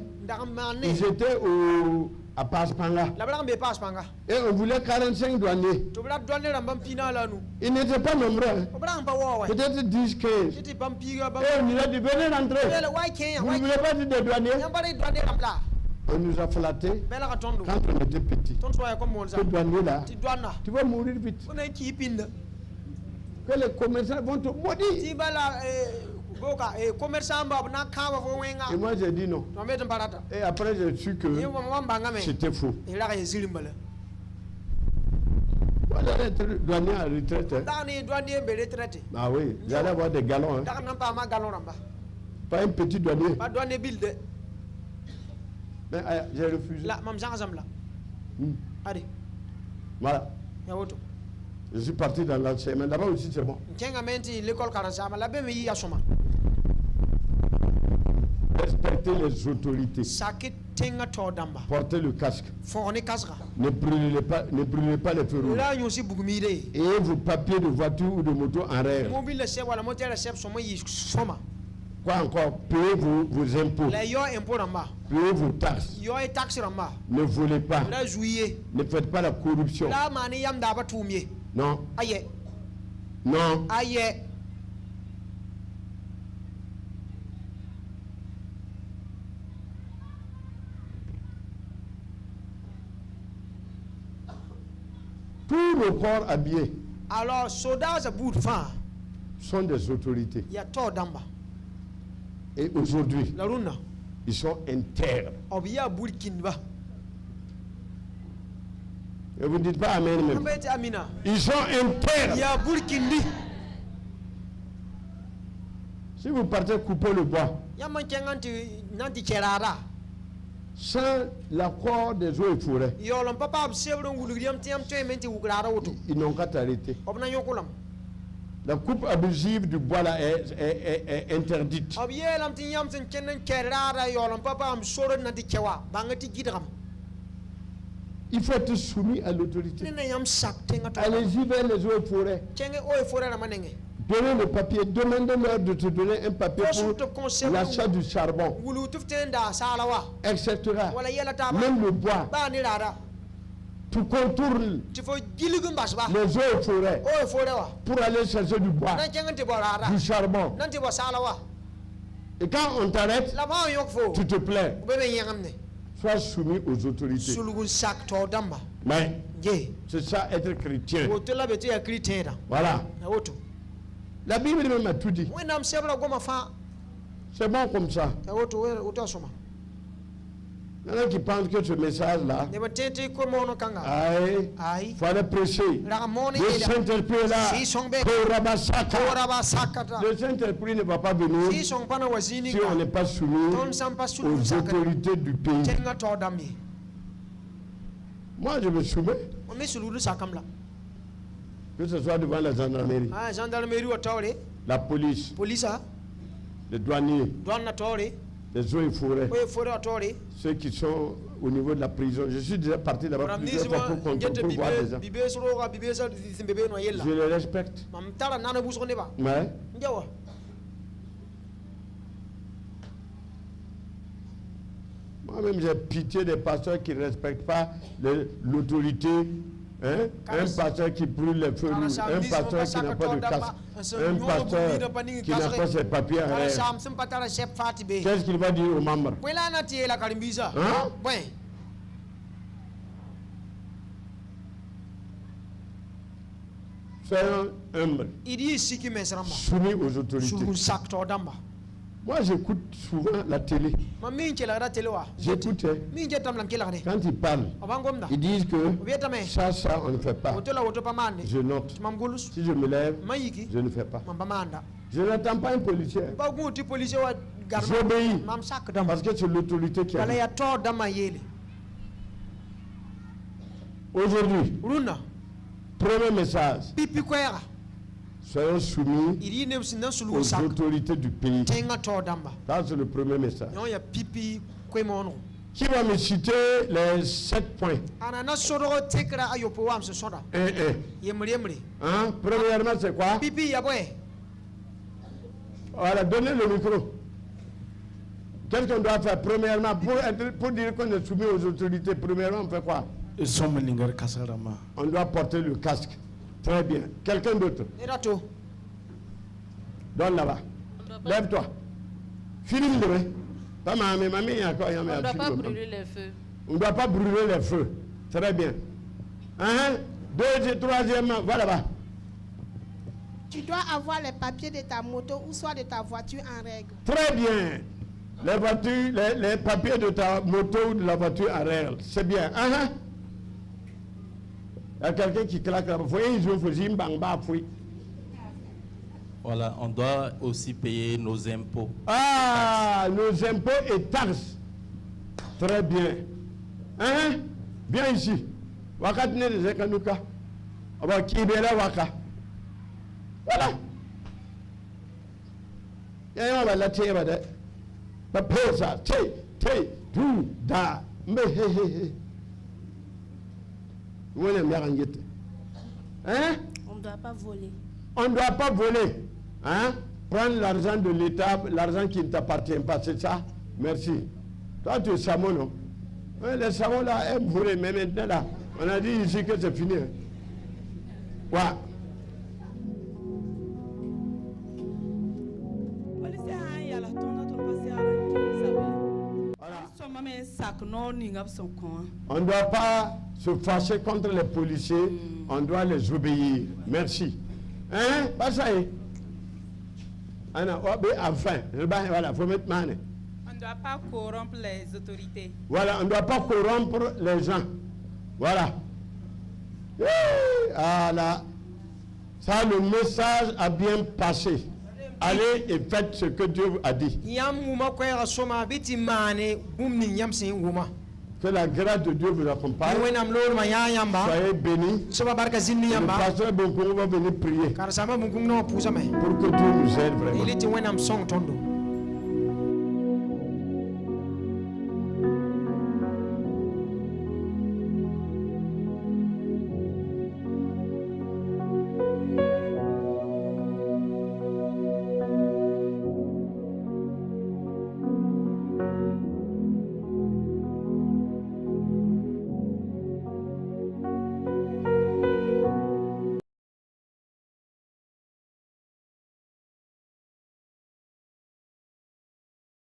Ils étaient à Paspanga. Et on voulait 45 douaniers. Ils n'étaient pas nombreux. Peut-être 10, 15. Et on nous a dit, venez rentrer. Vous ne voulez pas dire des douaniers? On nous a flattés quand on était petits. Ce douanier-là, tu vas mourir vite. Que les commerçants vont te maudire. Et moi j'ai dit non. Et après j'ai su que c'était faux. Voilà être douanier à retraite. Ah oui, j'allais avoir des galons. Pas un petit douanier. Mais j'ai refusé. Voilà. Je suis parti dans l'enseignement. Là-bas aussi c'est bon. Respectez les autorités. Portez le casque. Ne brûlez pas les feux rouges. Et vos papiers de voiture ou de moto en règle. Quoi encore? Payez vos impôts. Payez vos taxes. Ne volez pas. Ne faites pas la corruption. Non. Non. Tous nos corps habillés. Alors, soldats à bout de fin sont des autorités. Il y a tort d'amba. Et aujourd'hui, ils sont intègres. Et vous ne dites pas Amen même. Ils sont intègres. Si vous partez couper le bois, sans l'accord des eaux et forêts, ils n'ont qu'à t'arrêter. La coupe abusive du bois là est interdite. Il faut être soumis à l'autorité. Allez-y vers les eaux et forêts. Donnez le papier. Demandez-leur de te donner un papier pour l'achat du charbon, etc. Même le bois. Tu contournes les eaux et forêts pour aller chercher du bois, du charbon. Et quand on t'arrête, tu te plains. Sois soumis aux autorités. Mais c'est ça être chrétien. Voilà. La Bible même a tout dit. C'est bon comme ça. Il y en a qui pensent que ce message-là, il faut aller prêcher. Le Saint-Esprit est là. Le Saint-Esprit ne va pas venir si on n'est pas soumis aux autorités du pays. Moi, je me soumets. Que ce soit devant la gendarmerie, la police, les douaniers, les eaux et forêts, ceux qui sont au niveau de la prison. Je suis déjà parti là-bas plusieurs fois pour voir des gens. Je les respecte. Mais moi-même, j'ai pitié des pasteurs qui ne respectent pas l'autorité Hein? Un pasteur qui brûle les feux rouges, un pasteur qui n'a pas de casque, un pasteur qui n'a pas ses papiers en règle. Qu'est-ce qu'il va dire aux membres? Hein? Soyons humbles, soumis aux autorités. Moi, j'écoute souvent la télé. J'écoute. Quand ils parlent, ils disent que ça, on ne fait pas. Je note. Si je me lève, je ne fais pas. Je n'attends pas un policier. J'obéis. Parce que c'est l'autorité qui a dit. Aujourd'hui, premier message. Soyons soumis aux autorités du pays. Ça, c'est le premier message. Qui va me citer les 7 points? Hein? Premièrement, c'est quoi? Voilà, donnez le micro. Qu'est-ce qu'on doit faire? Premièrement, pour dire qu'on est soumis aux autorités, premièrement, on fait quoi? On doit porter le casque. Très bien. Quelqu'un d'autre? Donne là-bas. Lève-toi. Philippe demain. On ne doit pas brûler les feux. On ne doit pas brûler les feux. Très bien. Troisièmement, va là-bas. Tu dois avoir les papiers de ta moto ou soit de ta voiture en règle. Très bien. Les papiers de ta moto ou de la voiture en règle. C'est bien. Il y a quelqu'un qui claque là-bas. Voilà, on doit aussi payer nos impôts. Nos impôts et taxes. Très bien. Viens ici. Wakatine de Zekanuka. Kibera Waka. Voilà. Il y a un la tierra de. La posa, tout, da, me, on ne doit pas voler. On ne doit pas voler. Prendre l'argent de l'État, l'argent qui ne t'appartient pas, c'est ça? Merci. Toi, tu es Samo, non? Les Samo là, aiment voler, mais maintenant là, on a dit ici que c'est fini. Ouais. On ne doit pas se fâcher contre les policiers, on doit les obéir. Merci. Pas ça. Enfin, voilà, faut mettre main. On ne doit pas corrompre les autorités. Voilà, on ne doit pas corrompre les gens. Voilà. Là. Ça, le message a bien passé. Allez et faites ce que Dieu a dit. Que la grâce de Dieu vous accompagne. Soyez bénis. Le pasteur Bonkongo va venir prier. Pour que Dieu nous aide vraiment.